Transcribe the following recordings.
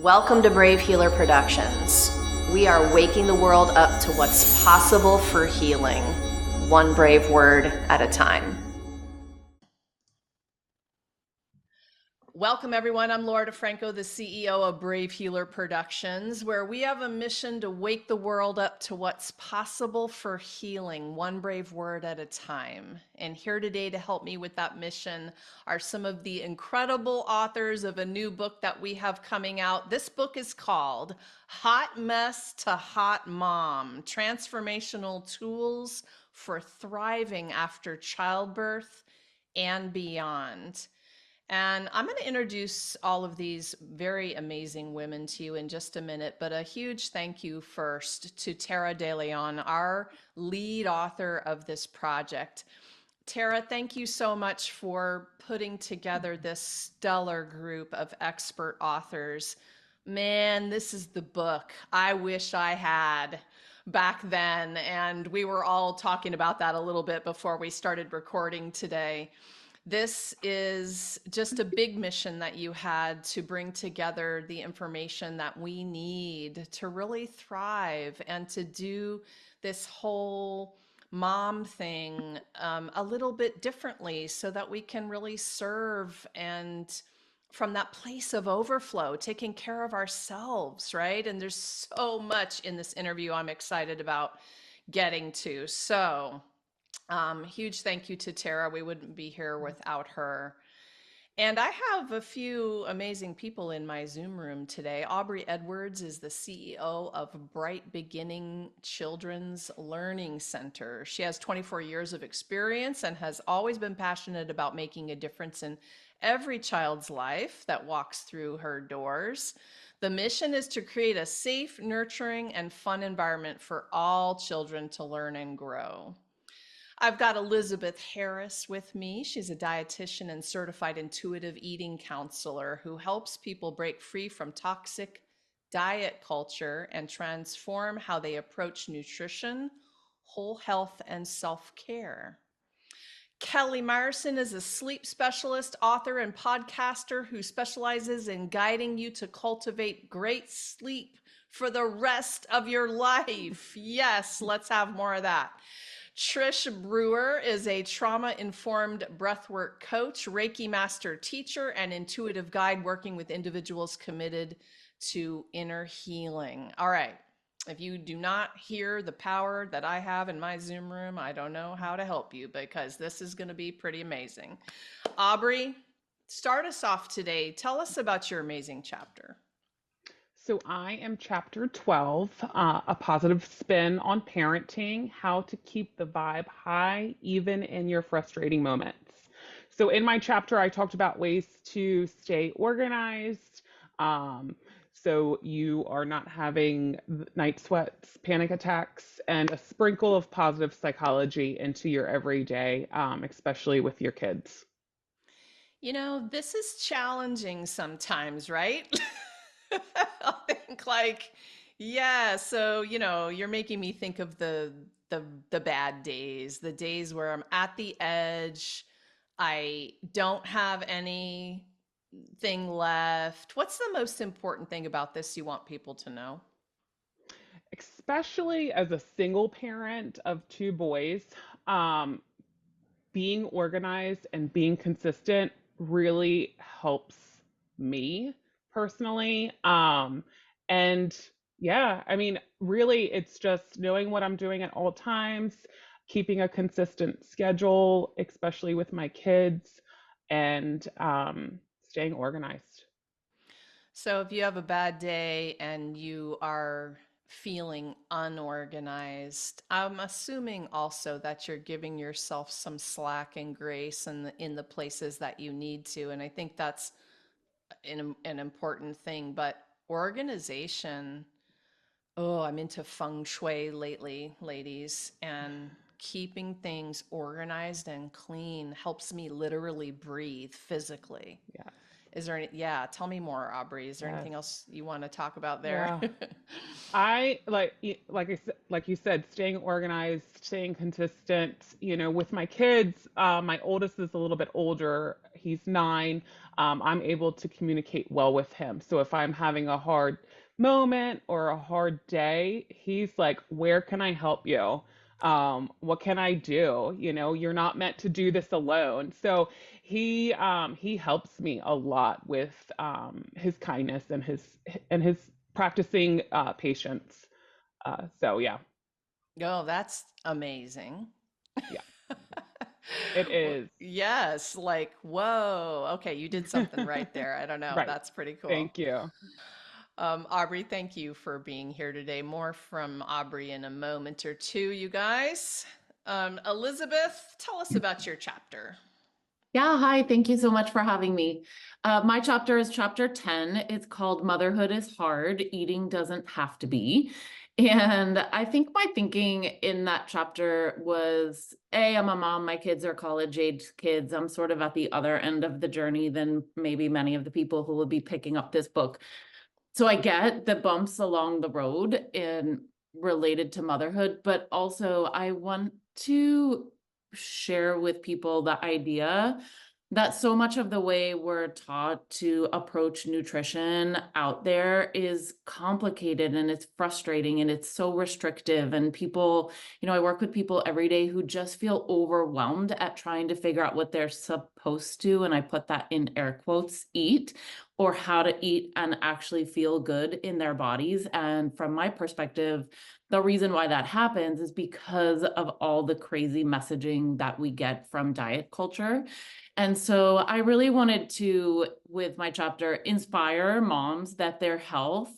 Welcome to Brave Healer Productions. We are waking the world up to what's possible for healing, one brave word at a time. Welcome, everyone. I'm Laura DeFranco, the CEO of Brave Healer Productions, where we have a mission to wake the world up to what's possible for healing, one brave word at a time. And here today to help me with that mission are some of the incredible authors of a new book that we have coming out. This book is called Hot Mess to Hot Mom: Transformational Tools for Thriving After Childbirth and Beyond. And I'm going to introduce all of these very amazing women to you in just a minute, but a huge thank you first to Tara De Leon, our lead author of this project. Tara, thank you so much for putting together this stellar group of expert authors. Man, this is the book I wish I had back then, and we were all talking about that a little bit before we started recording today. This is just a big mission that you had to bring together the information that we need to really thrive and to do this whole mom thing a little bit differently so that we can really serve and from that place of overflow, taking care of ourselves, right? And there's so much in this interview I'm excited about getting to. So huge thank you to Tara. We wouldn't be here without her. And I have a few amazing people in my Zoom room today. Aubrey Edwards is the CEO of Bright Beginning Children's Learning Center. She has 24 years of experience and has always been passionate about making a difference in every child's life that walks through her doors. The mission is to create a safe, nurturing, and fun environment for all children to learn and grow. I've got Elizabeth Harris with me. She's a dietitian and certified intuitive eating counselor who helps people break free from toxic diet culture and transform how they approach nutrition, whole health, and self-care. Kelly Myerson is a sleep specialist, author, and podcaster who specializes in guiding you to cultivate great sleep for the rest of your life. Yes, let's have more of that. Trish Brewer is a trauma-informed breathwork coach, Reiki master teacher, and intuitive guide working with individuals committed to inner healing. All right. If you do not hear the power that I have in my Zoom room, I don't know how to help you because this is going to be pretty amazing. Aubrey, start us off today. Tell us about your amazing chapter. So I am chapter 12, a positive spin on parenting, how to keep the vibe high even in your frustrating moments. So in my chapter, I talked about ways to stay organized. So you are not having night sweats, panic attacks, and a sprinkle of positive psychology into your everyday, especially with your kids. You know, this is challenging sometimes, right? I think like, yeah, so you're making me think of the bad days, the days where I'm at the edge. I don't have anything left. What's the most important thing about this you want people to know? Especially as a single parent of two boys, um, being organized and being consistent really helps me personally. And yeah, I mean, really, it's just knowing what I'm doing at all times, keeping a consistent schedule, especially with my kids, and staying organized. So if you have a bad day and you are feeling unorganized, I'm assuming also that you're giving yourself some slack and grace in the places that you need to. And I think that's an important thing. But organization, oh, I'm into feng shui lately, ladies, and keeping things organized and clean helps me literally breathe physically. Yes, Is there any, yeah, tell me more, Aubrey. Is there yes, anything else you want to talk about there? yeah. Like you said, staying organized, staying consistent. With my kids, my oldest is a little bit older. He's 9. I'm able to communicate well with him. So if I'm having a hard moment or a hard day, he's like, "Where can I help you? What can I do? You know, you're not meant to do this alone." So he helps me a lot with his kindness and his practicing patience. So yeah, Oh, that's amazing. yeah, it is. Yes, like, whoa. Okay, you did something right there. I don't know. Right. That's pretty cool. Thank you. Aubrey, thank you for being here today. More from Aubrey in a moment or two, you guys. Elizabeth, tell us about your chapter. Yeah, hi. Thank you so much for having me. My chapter is chapter 10. It's called Motherhood is Hard, Eating Doesn't Have to Be. And I think my thinking in that chapter was, A, I'm a mom, my kids are college age kids. I'm sort of at the other end of the journey than maybe many of the people who will be picking up this book. So I get the bumps along the road in related to motherhood, but also I want to share with people the idea that so much of the way we're taught to approach nutrition out there is complicated and it's frustrating and it's so restrictive. And people, I work with people every day who just feel overwhelmed at trying to figure out what they're supposed to, and I put that in air quotes, eat, or how to eat and actually feel good in their bodies. And from my perspective, the reason why that happens is because of all the crazy messaging that we get from diet culture. And so I really wanted to, with my chapter, inspire moms that their health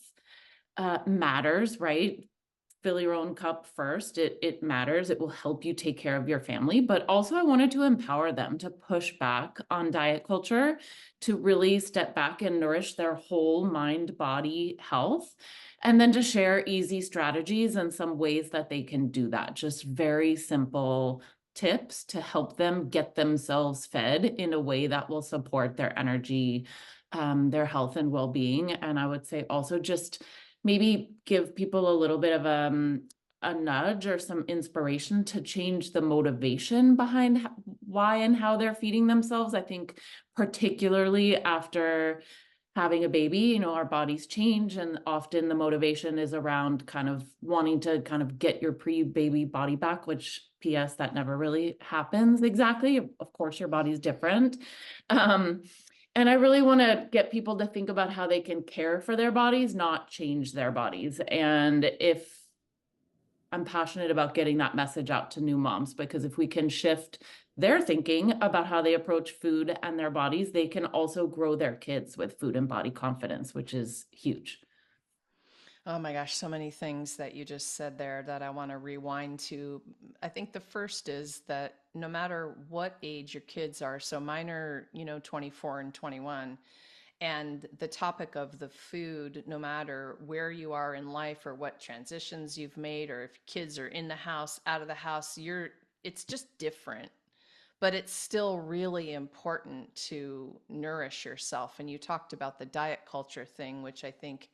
matters, right? Fill your own cup first. It matters. It will help you take care of your family. But also, I wanted to empower them to push back on diet culture, to really step back and nourish their whole mind, body health, and then to share easy strategies and some ways that they can do that. Just very simple tips to help them get themselves fed in a way that will support their energy, their health and well-being. And I would say also just maybe give people a little bit of a nudge or some inspiration to change the motivation behind why and how they're feeding themselves. I think particularly after having a baby, our bodies change, and often the motivation is around kind of wanting to kind of get your pre-baby body back, which PS, that never really happens exactly. Of course, your body's different. Um, and I really want to get people to think about how they can care for their bodies, not change their bodies. And if I'm passionate about getting that message out to new moms, because if we can shift their thinking about how they approach food and their bodies, they can also grow their kids with food and body confidence, which is huge. Oh my gosh, so many things that you just said there that I want to rewind to. I think the first is that no matter what age your kids are, so mine are, 24 and 21, and the topic of the food, no matter where you are in life or what transitions you've made, or if kids are in the house, out of the house, it's just different. But it's still really important to nourish yourself. And you talked about the diet culture thing, which I think,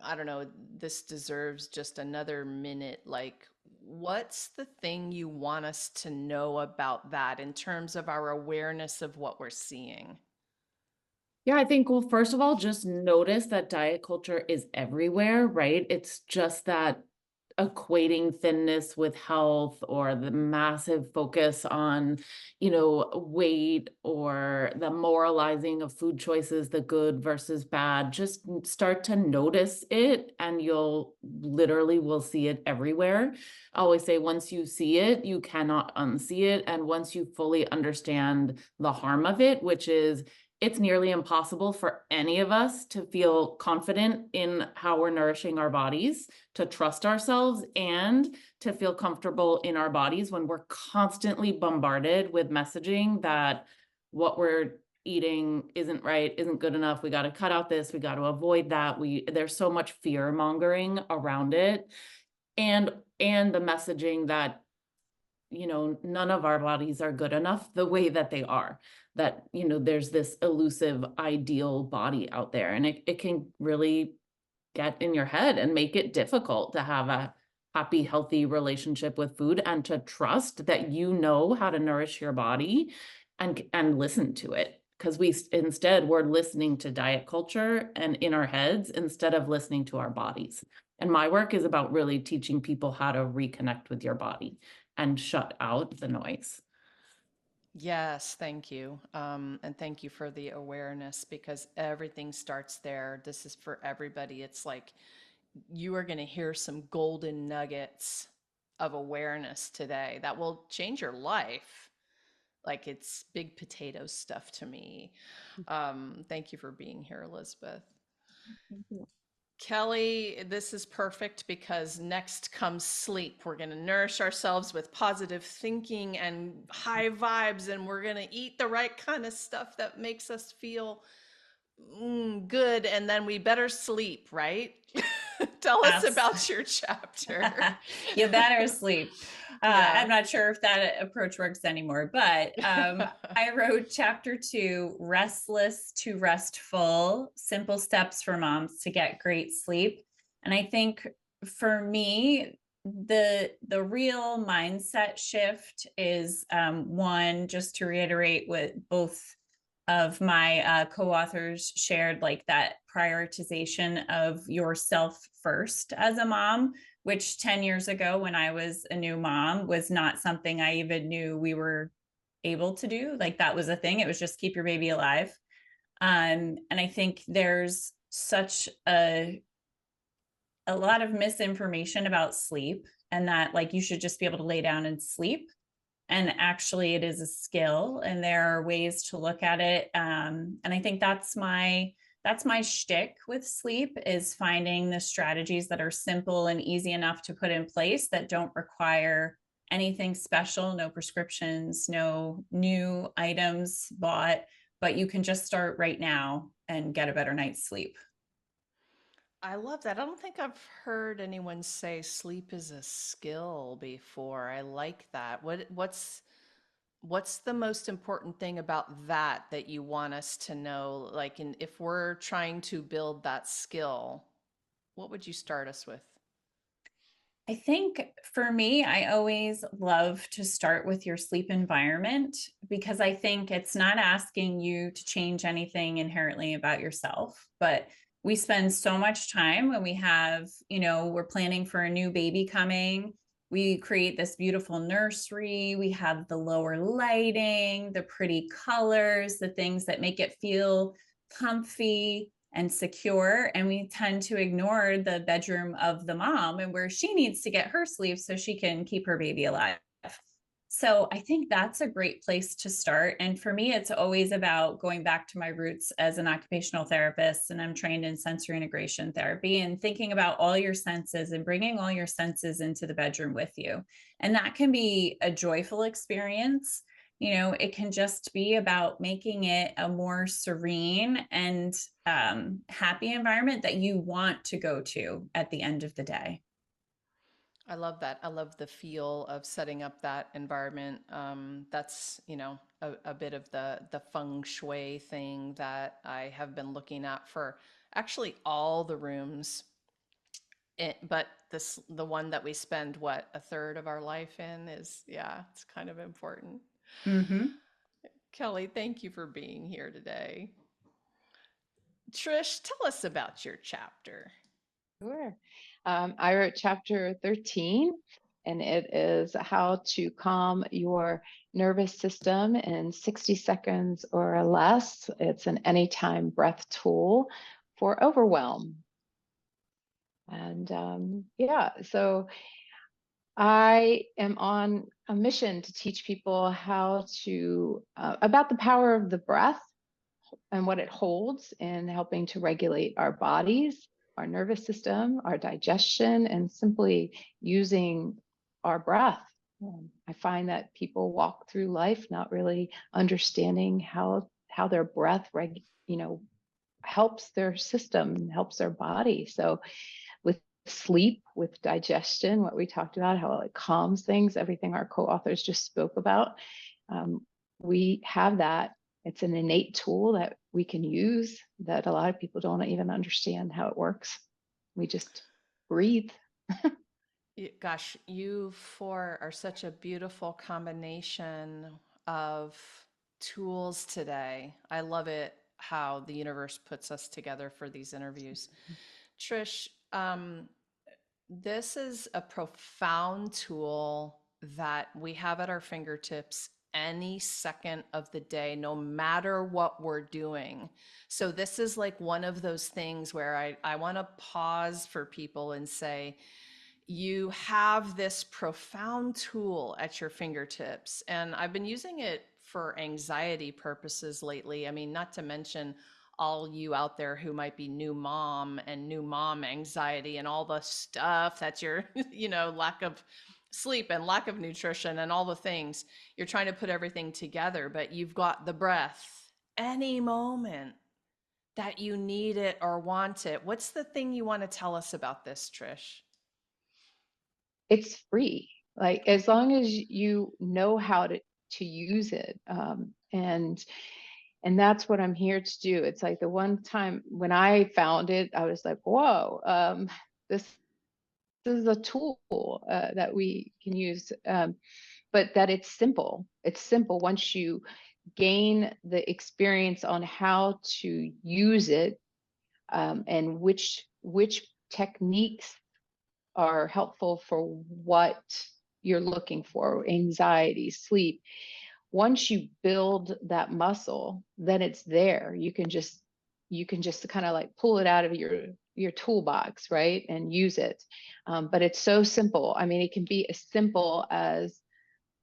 I don't know, this deserves just another minute. Like, what's the thing you want us to know about that in terms of our awareness of what we're seeing? Yeah, I think, well, first of all, just notice that diet culture is everywhere, right? It's just that equating thinness with health, or the massive focus on, weight, or the moralizing of food choices, the good versus bad. Just start to notice it and you'll literally will see it everywhere. I always say once you see it, you cannot unsee it. And once you fully understand the harm of it, which is it's nearly impossible for any of us to feel confident in how we're nourishing our bodies, to trust ourselves, and to feel comfortable in our bodies when we're constantly bombarded with messaging that what we're eating isn't right, isn't good enough. We got to cut out this, we got to avoid that. There's so much fear mongering around it, and the messaging that none of our bodies are good enough the way that they are, that there's this elusive ideal body out there, and it can really get in your head and make it difficult to have a happy, healthy relationship with food, and to trust that how to nourish your body and listen to it. because instead we're listening to diet culture and in our heads instead of listening to our bodies. And my work is about really teaching people how to reconnect with your body and shut out the noise. Yes, thank you. And thank you for the awareness because everything starts there. This is for everybody. It's like you are going to hear some golden nuggets of awareness today that will change your life. Like it's big potato stuff to me. Thank you for being here, Elizabeth. Thank you. Kelly, this is perfect because next comes sleep. We're going to nourish ourselves with positive thinking and high vibes, and we're going to eat the right kind of stuff that makes us feel good. And then we better sleep, right? Tell us Yes. about your chapter. You better sleep. Yeah. I'm not sure if that approach works anymore, but I wrote chapter 2, Restless to Restful, Simple Steps for Moms to Get Great Sleep. And I think for me, the real mindset shift is one, just to reiterate what both of my co-authors shared, like that prioritization of yourself first as a mom, which 10 years ago when I was a new mom was not something I even knew we were able to do. Like that was a thing. It was just keep your baby alive. And I think there's such a lot of misinformation about sleep, and that like you should just be able to lay down and sleep. And actually it is a skill and there are ways to look at it. And I think that's my shtick with sleep, is finding the strategies that are simple and easy enough to put in place that don't require anything special, no prescriptions, no new items bought, but you can just start right now and get a better night's sleep. I love that. I don't think I've heard anyone say sleep is a skill before. I like that. What's the most important thing about that that you want us to know? Like, if we're trying to build that skill, what would you start us with? I think for me, I always love to start with your sleep environment, because I think it's not asking you to change anything inherently about yourself. But we spend so much time when we have, we're planning for a new baby coming. We create this beautiful nursery. We have the lower lighting, the pretty colors, the things that make it feel comfy and secure. And we tend to ignore the bedroom of the mom and where she needs to get her sleep so she can keep her baby alive. So I think that's a great place to start. And for me, it's always about going back to my roots as an occupational therapist, and I'm trained in sensory integration therapy, and thinking about all your senses and bringing all your senses into the bedroom with you. And that can be a joyful experience. It can just be about making it a more serene and happy environment that you want to go to at the end of the day. I love that. I love the feel of setting up that environment. That's, a bit of the feng shui thing that I have been looking at for actually all the rooms. But the one that we spend what a third of our life in is, yeah, it's kind of important. Mm-hmm. Kelly, thank you for being here today. Trish, tell us about your chapter. Sure. I wrote chapter 13, and it is how to calm your nervous system in 60 seconds or less. It's an anytime breath tool for overwhelm. And yeah, so I am on a mission to teach people how to, about the power of the breath and what it holds in helping to regulate our bodies, our nervous system, our digestion, and simply using our breath. I find that people walk through life not really understanding how their breath helps their system, helps their body. So with sleep, with digestion, what we talked about, how it calms things, everything our co-authors just spoke about, we have that. It's an innate tool that we can use that a lot of people don't even understand how it works. We just breathe. Gosh, you four are such a beautiful combination of tools today. I love it how the universe puts us together for these interviews. Trish, this is a profound tool that we have at our fingertips any second of the day, no matter what we're doing. So, this is like one of those things where I want to pause for people and say, you have this profound tool at your fingertips. And I've been using it for anxiety purposes lately. I mean, not to mention all you out there who might be new mom and new mom anxiety and all the stuff that's your, lack of sleep and lack of nutrition and all the things. You're trying to put everything together, but you've got the breath any moment that you need it or want it. What's the thing you want to tell us about this, Trish? It's free. Like as long as you know how to use it, and that's what I'm here to do. It's like the one time when I found it, I was like, whoa, this is a tool that we can use, but that it's simple. It's simple once you gain the experience on how to use it, and which techniques are helpful for what you're looking for, anxiety, sleep. Once you build that muscle, then it's there. You can just kind of like pull it out of your toolbox, right, and use it. But it's so simple. I mean, it can be as simple as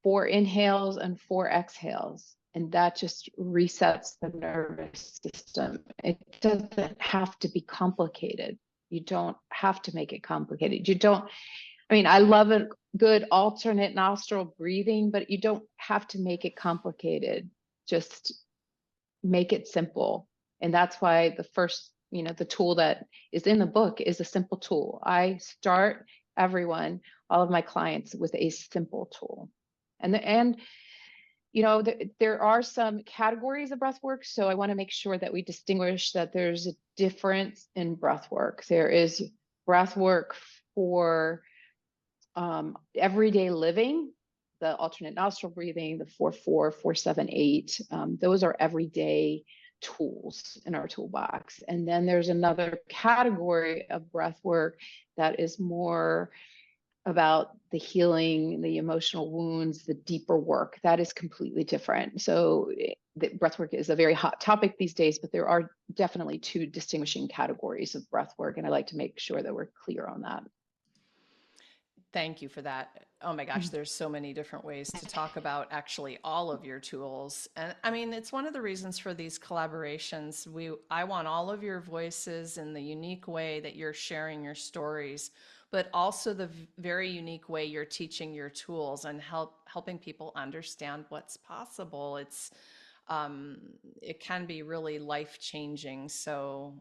4 inhales and 4 exhales, and that just resets the nervous system. It doesn't have to be complicated. You don't have to make it complicated. I mean, I love a good alternate nostril breathing, but you don't have to make it complicated. Just make it simple. And that's why the first, the tool that is in the book is a simple tool. I start all of my clients with a simple tool. And there are some categories of breath work. So I want to make sure that we distinguish that there's a difference in breath work. There is breath work for everyday living, the alternate nostril breathing, the 4-4, 4-7-8. Those are everyday tools in our toolbox. And then there's another category of breath work that is more about the healing, the emotional wounds, the deeper work. That is completely different. So the breath work is a very hot topic these days, but there are definitely 2 distinguishing categories of breath work. And I like to make sure that we're clear on that. Thank you for that. Oh my gosh, there's so many different ways to talk about actually all of your tools. And I mean, it's one of the reasons for these collaborations. I want all of your voices in the unique way that you're sharing your stories, but also the very unique way you're teaching your tools and helping people understand what's possible. It can be really life-changing. So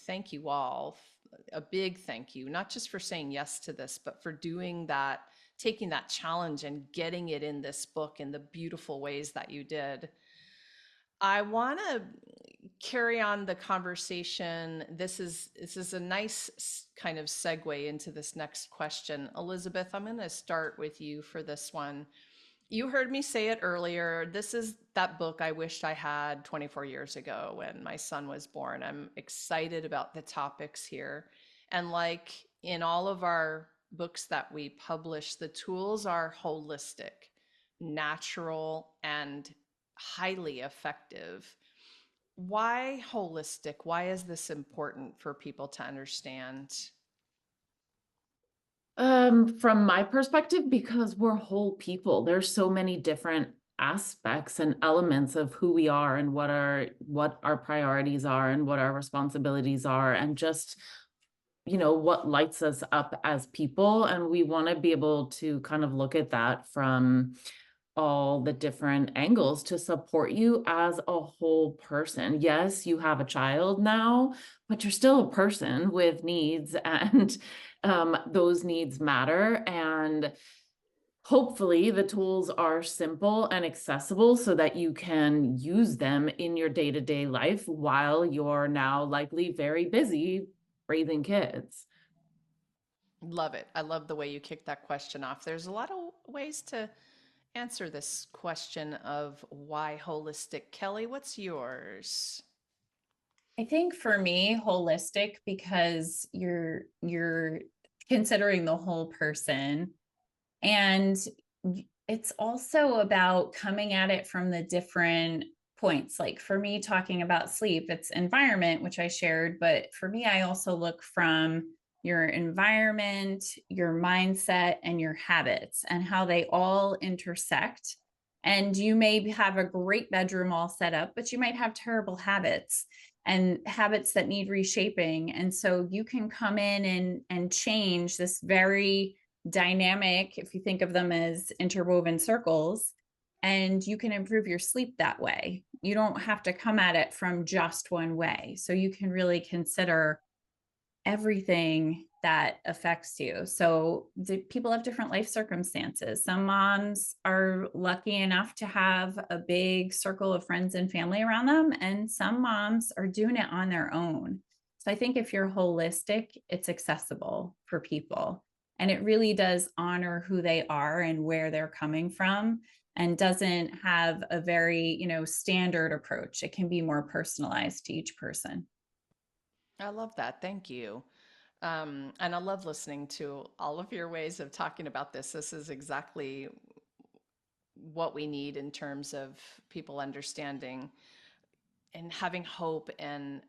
thank you all. A big thank you, not just for saying yes to this, but for doing that, taking that challenge and getting it in this book in the beautiful ways that you did. I want to carry on the conversation. This is a nice kind of segue into this next question. Elizabeth, I'm going to start with you for this one. You heard me say it earlier. This is that book I wished I had 24 years ago when my son was born. I'm excited about the topics here. And like in all of our books that we publish, the tools are holistic, natural, and highly effective. Why holistic? Why is this important for people to understand? From my perspective, because we're whole people, there's so many different aspects and elements of who we are and what our priorities are and what our responsibilities are, and just what lights us up as people. And we want to be able to kind of look at that from all the different angles to support you as a whole person. Yes, you have a child now, but you're still a person with needs, and those needs matter. And hopefully the tools are simple and accessible so that you can use them in your day-to-day life while you're now likely very busy raising kids. Love it. I love the way you kicked that question off. There's a lot of ways to answer this question of why holistic. Kelly, what's yours? I think for me, holistic because you're considering the whole person. And it's also about coming at it from the different points. Like for me, talking about sleep, it's environment, which I shared. But for me, I also look from your environment, your mindset, and your habits and how they all intersect. And you may have a great bedroom all set up, but you might have terrible habits and habits that need reshaping. And so you can come in and change this very dynamic, if you think of them as interwoven circles, and you can improve your sleep that way. You don't have to come at it from just one way. So you can really consider everything that affects you. So people have different life circumstances. Some moms are lucky enough to have a big circle of friends and family around them, and some moms are doing it on their own. So I think if you're holistic, it's accessible for people. And it really does honor who they are and where they're coming from, and doesn't have a very, standard approach. It can be more personalized to each person. I love that. Thank you. And I love listening to all of your ways of talking about this. This is exactly what we need in terms of people understanding and having hope and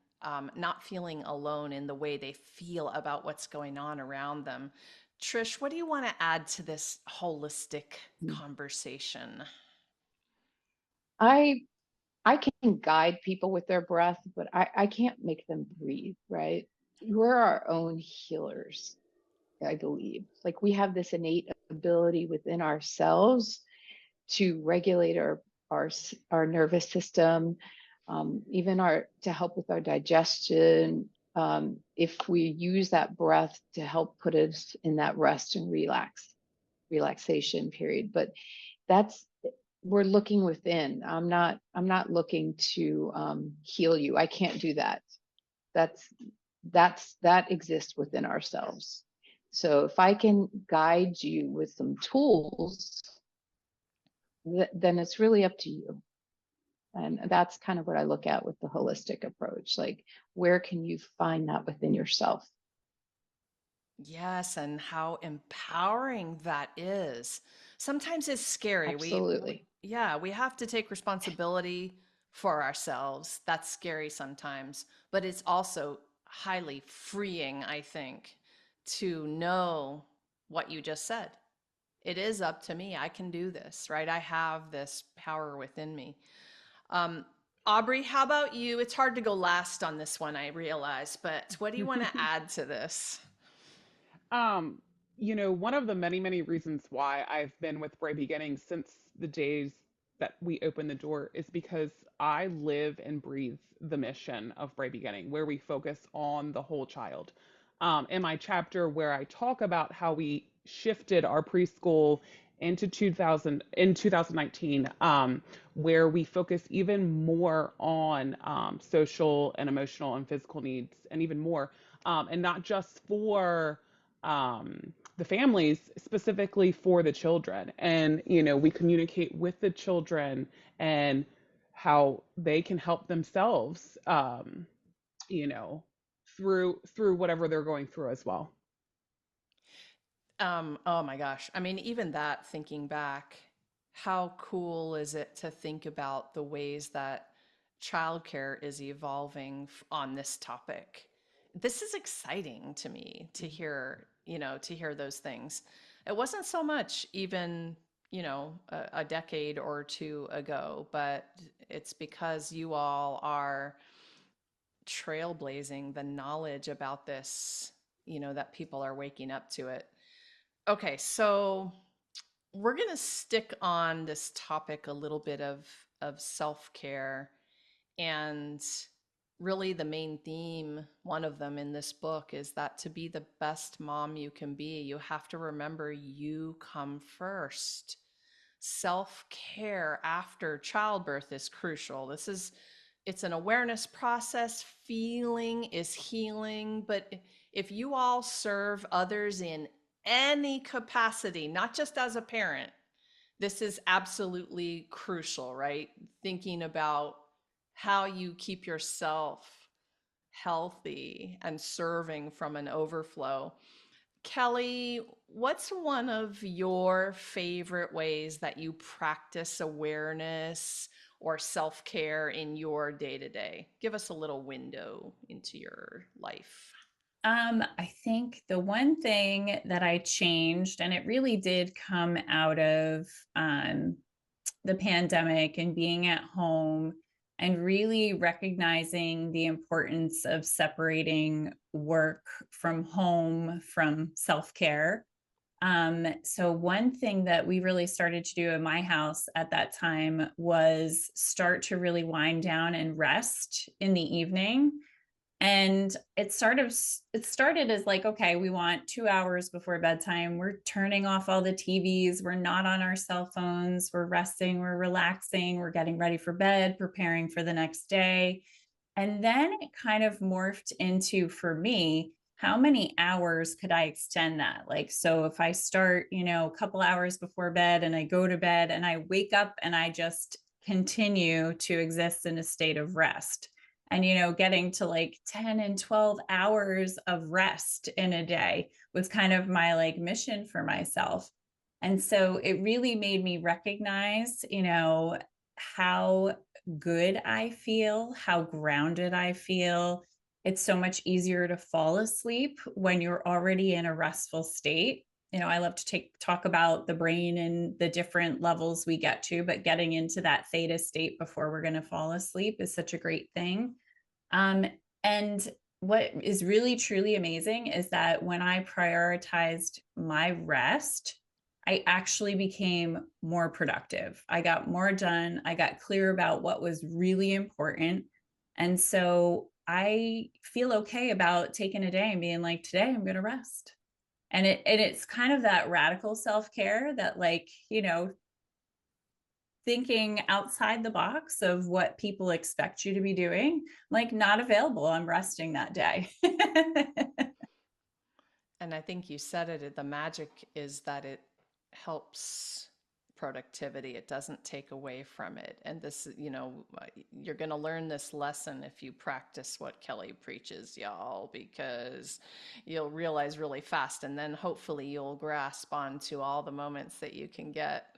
not feeling alone in the way they feel about what's going on around them. Trish, what do you want to add to this holistic conversation? I I can guide people with their breath, but I can't make them breathe, right? We're our own healers, I believe. Like we have this innate ability within ourselves to regulate our nervous system, even our to help with our digestion. If we use that breath to help put us in that rest and relaxation period, but that's we're looking within. I'm not looking to heal you. I can't do that. That's that exists within ourselves. So if I can guide you with some tools, then it's really up to you. And that's kind of what I look at with the holistic approach. Like, where can you find that within yourself? Yes, and how empowering that is. Sometimes it's scary. Absolutely. Yeah, we have to take responsibility for ourselves. That's scary sometimes, but it's also highly freeing, I think, to know what you just said. It is up to me. I can do this, right? I have this power within me. Um, Aubrey, how about you? It's hard to go last on this one, I realize, but what do you want to add to this? Um, one of the many, many reasons why I've been with Brave Beginnings since the days that we opened the door is because I live and breathe the mission of Brave Beginning, where we focus on the whole child. In my chapter where I talk about how we shifted our preschool into 2019, where we focus even more on social and emotional and physical needs, and even more, and not just for the families, specifically for the children. And we communicate with the children and how they can help themselves, you know through whatever they're going through as well. Oh my gosh. I mean, even that, thinking back, how cool is it to think about the ways that childcare is evolving on this topic? This is exciting to me to hear, to hear those things. It wasn't so much even, a decade or two ago, but it's because you all are trailblazing the knowledge about this, that people are waking up to it. Okay, so we're going to stick on this topic a little bit of self-care, and really the main theme, one of them in this book, is that to be the best mom you can be, you have to remember you come first. Self-care after childbirth is crucial. It's an awareness process. Feeling is healing, but if you all serve others in any capacity, not just as a parent, This is absolutely crucial, right? Thinking about how you keep yourself healthy and serving from an overflow. Kelly, what's one of your favorite ways that you practice awareness or self care in your day to day? Give us a little window into your life. I think the one thing that I changed, and it really did come out of the pandemic and being at home and really recognizing the importance of separating work from home, from self care. So one thing that we really started to do in my house at that time was start to really wind down and rest in the evening. And it started as like, okay, we want 2 hours before bedtime. We're turning off all the TVs. We're not on our cell phones. We're resting. We're relaxing. We're getting ready for bed, preparing for the next day. And then it kind of morphed into, for me, how many hours could I extend that? Like, so if I start, a couple hours before bed and I go to bed and I wake up and I just continue to exist in a state of rest. And, getting to like 10 and 12 hours of rest in a day was kind of my like mission for myself. And so it really made me recognize, how good I feel, how grounded I feel. It's so much easier to fall asleep when you're already in a restful state. I love to talk about the brain and the different levels we get to, but getting into that theta state before we're going to fall asleep is such a great thing. Um, and what is really truly amazing is that when I prioritized my rest, I actually became more productive. I got more done. I got clear about what was really important. And so I feel okay about taking a day and being like, today I'm going to rest. And it's kind of that radical self-care that, like, thinking outside the box of what people expect you to be doing, like, not available. I'm resting that day. And I think you said it, the magic is that it helps productivity. It doesn't take away from it. And this, you're going to learn this lesson if you practice what Kelly preaches, y'all, because you'll realize really fast. And then hopefully you'll grasp onto all the moments that you can get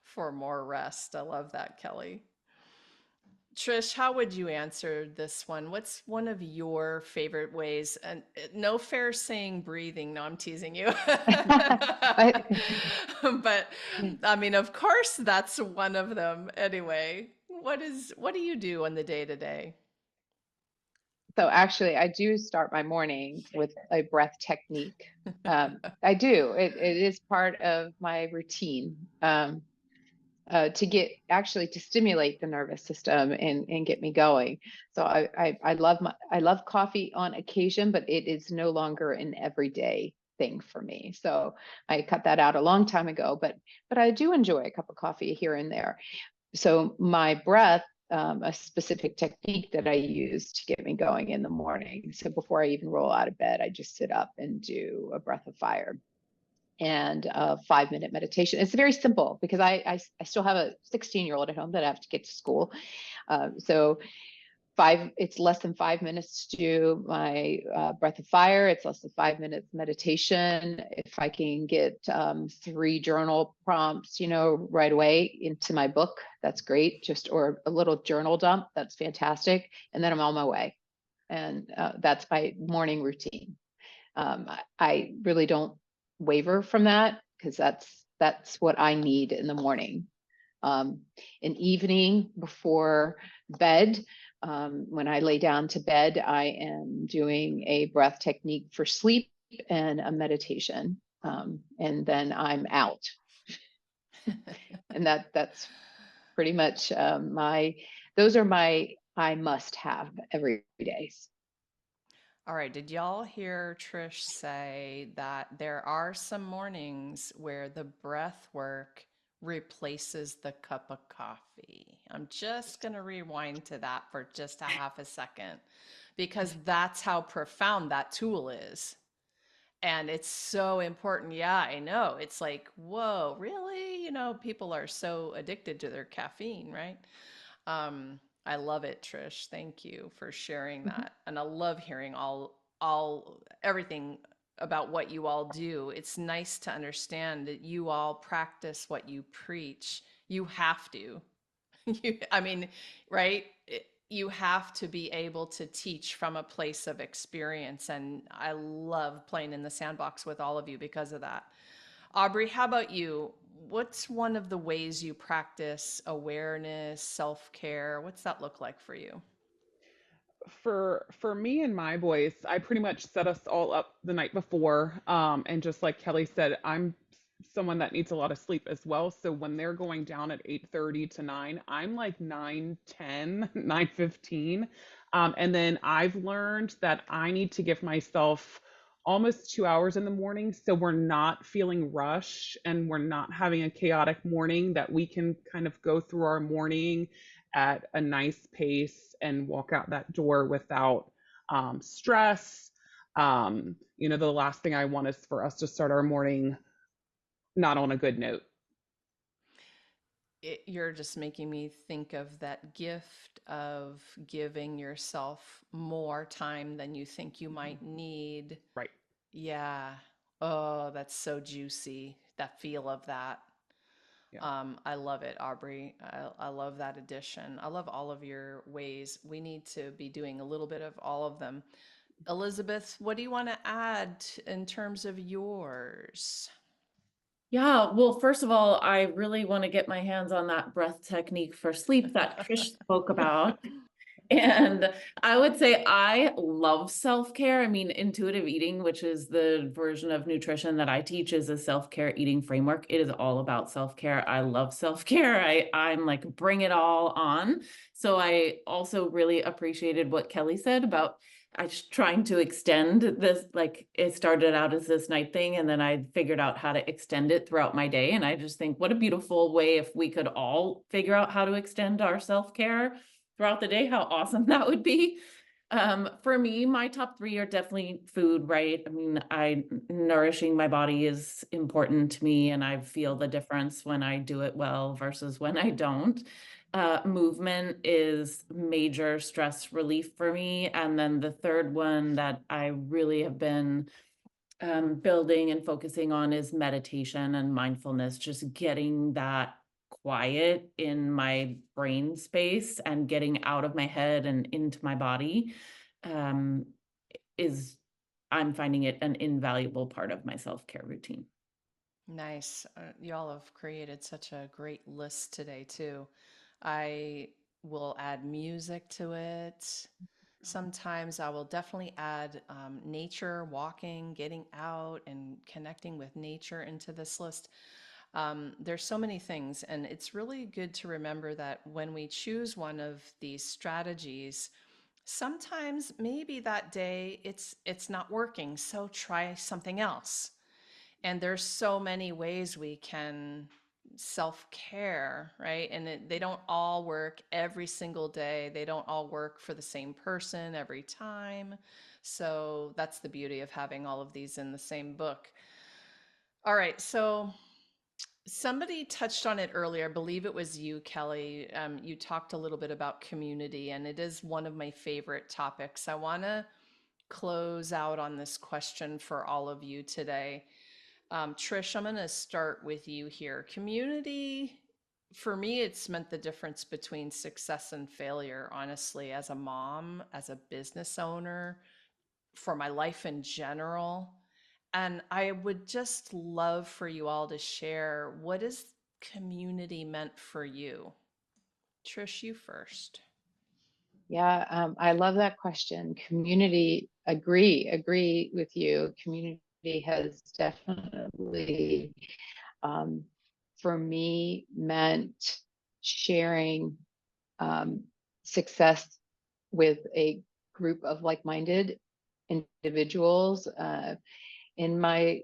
for more rest. I love that, Kelly. Trish, how would you answer this one? What's one of your favorite ways? And no fair saying breathing. No, I'm teasing you. But But I mean, of course, that's one of them. Anyway, what do you do on the day to day? so actually, I do start my morning with a breath technique. I do. It is part of my routine. To get actually to stimulate the nervous system and get me going. So I love coffee on occasion, but it is no longer an everyday thing for me. So I cut that out a long time ago, but I do enjoy a cup of coffee here and there. So my breath, a specific technique that I use to get me going in the morning. So before I even roll out of bed, I just sit up and do a breath of fire and a 5-minute meditation. It's very simple because I still have a 16-year-old at home that I have to get to school. So it's less than 5 minutes to do my breath of fire. It's less than 5 minutes meditation. If I can get 3 journal prompts, right away into my book, that's great. Or a little journal dump, that's fantastic. And then I'm on my way. And that's my morning routine. I really don't waver from that because that's what I need in the morning. An evening before bed, when I lay down to bed, I am doing a breath technique for sleep and a meditation, and then I'm out. And that's pretty much those are my I must have every day. All right, did y'all hear Trish say that there are some mornings where the breath work replaces the cup of coffee? I'm just going to rewind to that for just a half a second because that's how profound that tool is. And it's so important. Yeah, I know. It's like, whoa, really? People are so addicted to their caffeine, right? I love it, Trish. Thank you for sharing Mhm. that. And I love hearing everything about what you all do. It's nice to understand that you all practice what you preach. You have to. I mean, right? You have to be able to teach from a place of experience. And I love playing in the sandbox with all of you because of that. Aubrey, how about you? What's one of the ways you practice awareness, self-care? What's that look like for you? For me and my boys, I pretty much set us all up the night before. And just like Kelly said, I'm someone that needs a lot of sleep as well. So when they're going down at 8:30 to 9, I'm like 9:10, 9:15. And then I've learned that I need to give myself almost 2 hours in the morning so we're not feeling rushed and we're not having a chaotic morning, that we can kind of go through our morning at a nice pace and walk out that door without stress. The last thing I want is for us to start our morning not on a good note. You're just making me think of that gift of giving yourself more time than you think you might need. Right. Yeah. Oh, that's so juicy. That feel of that. Yeah. I love it, Aubrey. I love that addition. I love all of your ways. We need to be doing a little bit of all of them. Elizabeth, what do you want to add in terms of yours? Yeah, well, first of all, I really want to get my hands on that breath technique for sleep that Trish spoke about. And I would say I love self-care. I mean, intuitive eating, which is the version of nutrition that I teach, is a self-care eating framework. It is all about self-care. I love self-care. I'm like, bring it all on. So I also really appreciated what Kelly said about I was trying to extend this, like it started out as this night thing, and then I figured out how to extend it throughout my day. And I just think what a beautiful way if we could all figure out how to extend our self-care throughout the day, how awesome that would be. For me, my top three are definitely food, right? I mean, nourishing my body is important to me, and I feel the difference when I do it well versus when I don't. Movement is major stress relief for me. And then the third one that I really have been building and focusing on is meditation and mindfulness, just getting that quiet in my brain space and getting out of my head and into my body um, is, I'm finding it an invaluable part of my self-care routine. Nice. Y'all have created such a great list today, too. I will add music to it. Sometimes I will definitely add nature, walking, getting out, and connecting with nature into this list. There's so many things, and it's really good to remember that when we choose one of these strategies, sometimes maybe that day it's not working, so try something else. And there's so many ways we can self-care, right? And they don't all work every single day. They don't all work for the same person every time. So that's the beauty of having all of these in the same book. All right, so somebody touched on it earlier. I believe it was you, Kelly. You talked a little bit about community, and it is one of my favorite topics. I want to close out on this question for all of you today. Trish, I'm going to start with you here. Community, for me, it's meant the difference between success and failure, honestly, as a mom, as a business owner, for my life in general. And I would just love for you all to share, what is community meant for you? Trish, you first. Yeah, I love that question. Community, agree with you. Community has definitely, um, for me, meant sharing um, success with a group of like-minded individuals. In my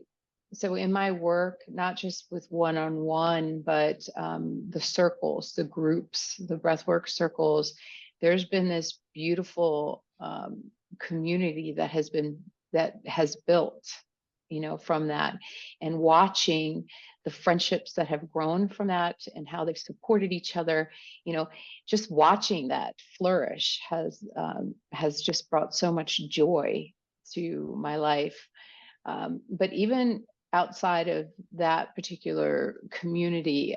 work, not just with one-on-one, but the circles, the groups, the breathwork circles, there's been this beautiful community that has built. from that, and watching the friendships that have grown from that and how they've supported each other, just watching that flourish has just brought so much joy to my life. But even outside of that particular community,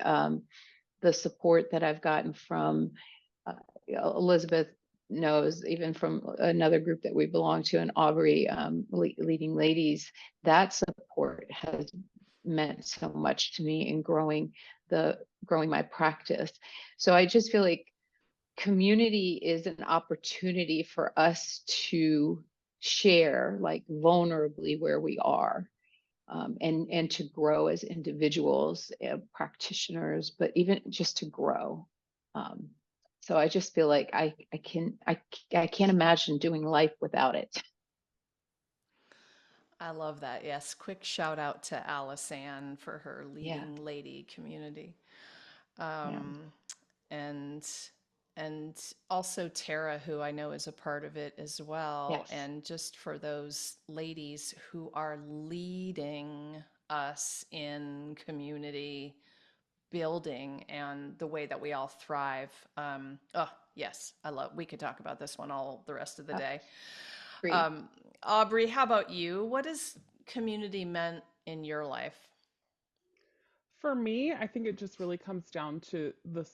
the support that I've gotten from Elizabeth knows, even from another group that we belong to, and Aubrey, Leading Ladies, that support has meant so much to me in growing my practice. So I just feel like community is an opportunity for us to share, like, vulnerably where we are, and to grow as individuals, practitioners, but even just to grow. Um, so I just feel like I can't imagine doing life without it. I love that. Yes. Quick shout out to Alice Ann for her Yeah, leading lady community. yeah, Um, and and also Tara, who I know is a part of it as well. yes. And just for those ladies who are leading us in community building and the way that we all thrive. Oh, yes, we could talk about this one all the rest of the Uh, day. Great. Um, Aubrey, how about you? What has community meant in your life? For me, I think it just really comes down to the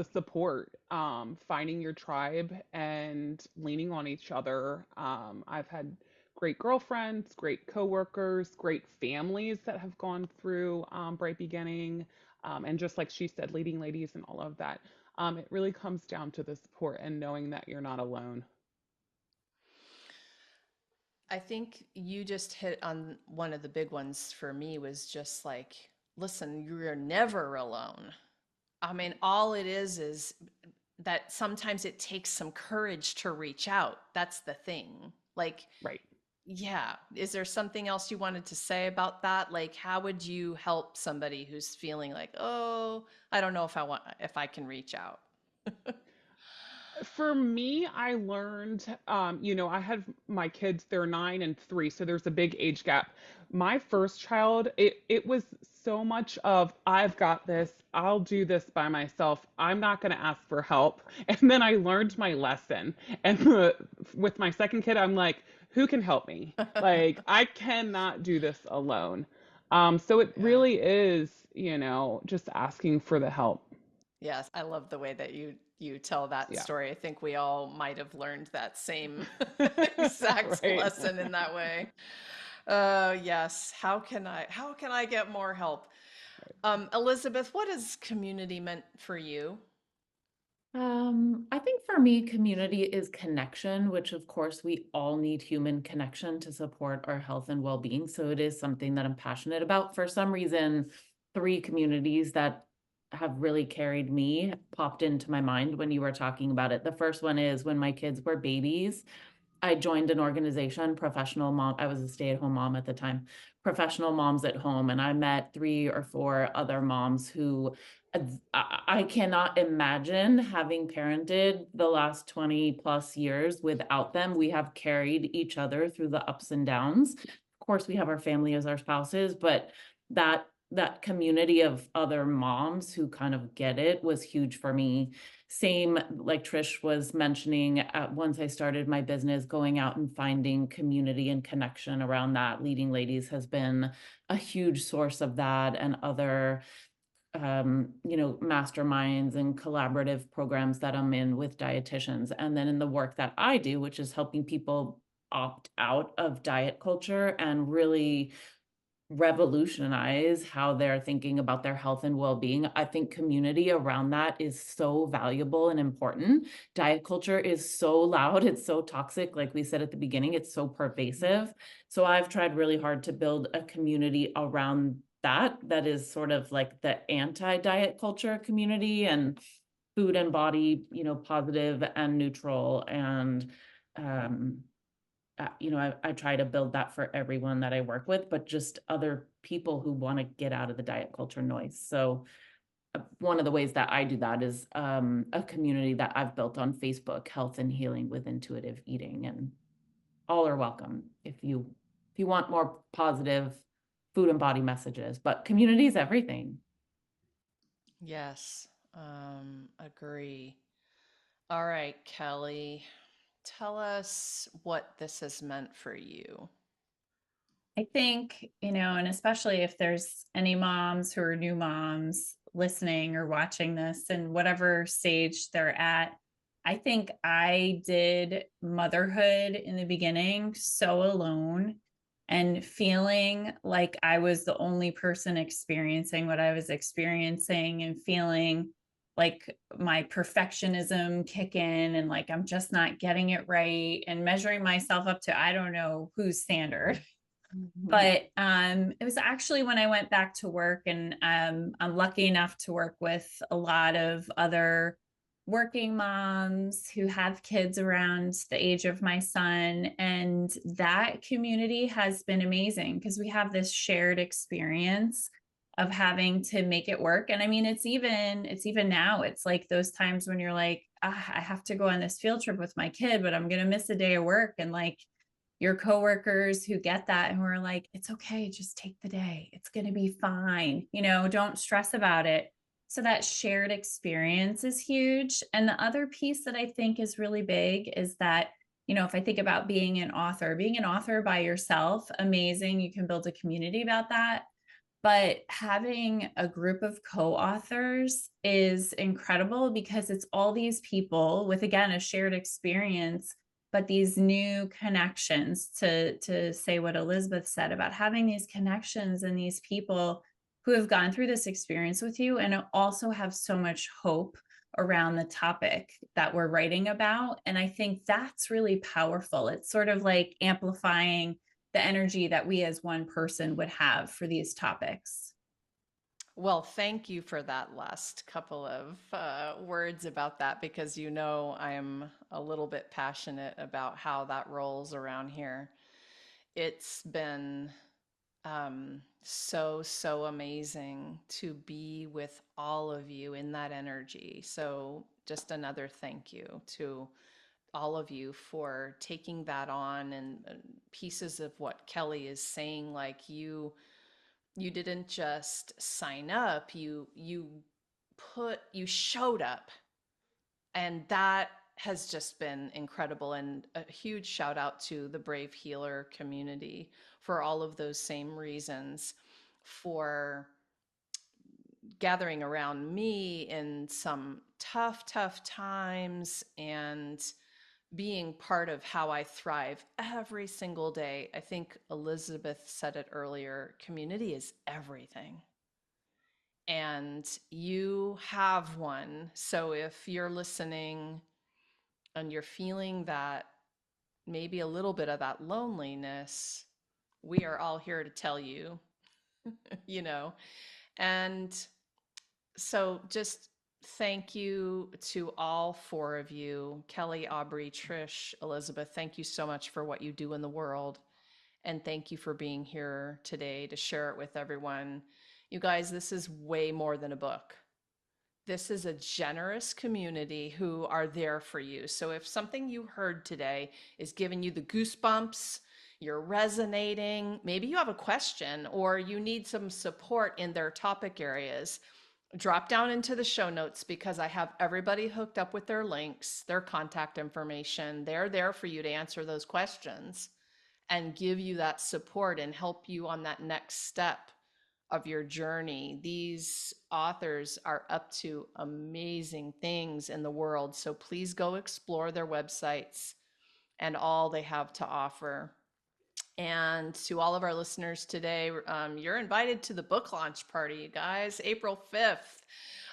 support, finding your tribe and leaning on each other. I've had great girlfriends, great coworkers, great families that have gone through Bright Beginning, and just like she said, leading ladies and all of that. It really comes down to the support and knowing that you're not alone. I think you just hit on one of the big ones for me was just like, listen, you're never alone. I mean, all it is that sometimes it takes some courage to reach out. That's the thing. Like, Right. yeah. Is there something else you wanted to say about that? Like, how would you help somebody who's feeling like, oh, I don't know if I can reach out? For me, I learned, I had my kids, they're 9 and 3, so there's a big age gap. My first child, it was so much of, I've got this, I'll do this by myself, I'm not going to ask for help. And then I learned my lesson. And with my second kid, I'm like, who can help me? Like, I cannot do this alone. So it Yeah. really is, just asking for the help. Yes, I love the way that you tell that Yeah. story. I think we all might have learned that same exact Right. lesson in that way. Yes. How can I get more help? Elizabeth, what has community meant for you? I think for me, community is connection, which of course we all need human connection to support our health and well-being. So it is something that I'm passionate about. For some reason, three communities that have really carried me popped into my mind when you were talking about it. The first one is when my kids were babies. I joined an organization, Professional Mom. I was a stay-at-home mom at the time, Professional Moms at Home, and I met 3 or 4 other moms who I cannot imagine having parented the last 20 plus years without them. We have carried each other through the ups and downs. Of course, we have our family as our spouses, but that community of other moms who kind of get it was huge for me. Same, like Trish was mentioning, once I started my business, going out and finding community and connection around that. Leading Ladies has been a huge source of that, and other masterminds and collaborative programs that I'm in with dietitians. And then in the work that I do, which is helping people opt out of diet culture and really revolutionize how they're thinking about their health and well-being. I think community around that is so valuable and important. Diet culture is so loud, it's so toxic, like we said at the beginning, it's so pervasive. So I've tried really hard to build a community around that is sort of like the anti-diet culture community, and food and body, positive and neutral. And um I try to build that for everyone that I work with, but just other people who want to get out of the diet culture noise. So one of the ways that I do that is a community that I've built on Facebook, Health and Healing with Intuitive Eating, and all are welcome if you if you want more positive food and body messages. But community is everything. Yes, agree. All right, Kelly, tell us what this has meant for you. I think, and especially if there's any moms who are new moms listening or watching this and whatever stage they're at, I think I did motherhood in the beginning so alone and feeling like I was the only person experiencing what I was experiencing and feeling like my perfectionism kick in and like I'm just not getting it right and measuring myself up to I don't know whose standard. But it was actually when I went back to work, and I'm lucky enough to work with a lot of other working moms who have kids around the age of my son. And that community has been amazing because we have this shared experience of having to make it work. And I mean, it's even now, it's like those times when you're like, I have to go on this field trip with my kid, but I'm going to miss a day of work. And like, your coworkers who get that and who are like, it's okay, just take the day. It's going to be fine. Don't stress about it. So that shared experience is huge. And the other piece that I think is really big is that, if I think about being an author by yourself, amazing. You can build a community about that. But having a group of co-authors is incredible because it's all these people with, again, a shared experience, but these new connections to say what Elizabeth said about having these connections and these people who have gone through this experience with you and also have so much hope around the topic that we're writing about. And I think that's really powerful. It's sort of like amplifying the energy that we as one person would have for these topics. Well, thank you for that last couple of words about that because I'm a little bit passionate about how that rolls around here. It's been so amazing to be with all of you in that energy. So, just another thank you to all of you for taking that on and pieces of what Kelly is saying, like you didn't just sign up, you showed up, and that has just been incredible. And a huge shout out to the Brave Healer community for all of those same reasons, for gathering around me in some tough times and being part of how I thrive every single day. I think Elizabeth said it earlier, community is everything. And you have one. So if you're listening and you're feeling that maybe a little bit of that loneliness, we are all here to tell you, you know. And so just thank you to all four of you, Kelly, Aubrey, Trish, Elizabeth. Thank you so much for what you do in the world. And thank you for being here today to share it with everyone. You guys, this is way more than a book. This is a generous community who are there for you. So if something you heard today is giving you the goosebumps, you're resonating, maybe you have a question or you need some support in their topic areas, drop down into the show notes because I have everybody hooked up with their links, their contact information. They're there for you to answer those questions and give you that support and help you on that next step of your journey. These authors are up to amazing things in the world. So please go explore their websites and all they have to offer. And to all of our listeners today, you're invited to the book launch party, you guys, April 5th.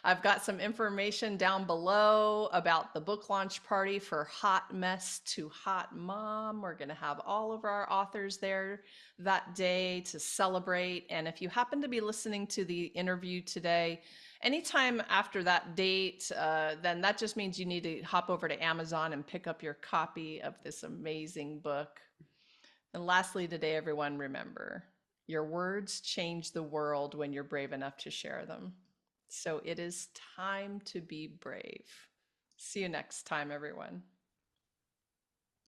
I've got some information down below about the book launch party for Hot Mess to Hot Mom. We're going to have all of our authors there that day to celebrate. And if you happen to be listening to the interview today, anytime after that date, then that just means you need to hop over to Amazon and pick up your copy of this amazing book. And lastly today, everyone, remember, your words change the world when you're brave enough to share them. So it is time to be brave. See you next time, everyone.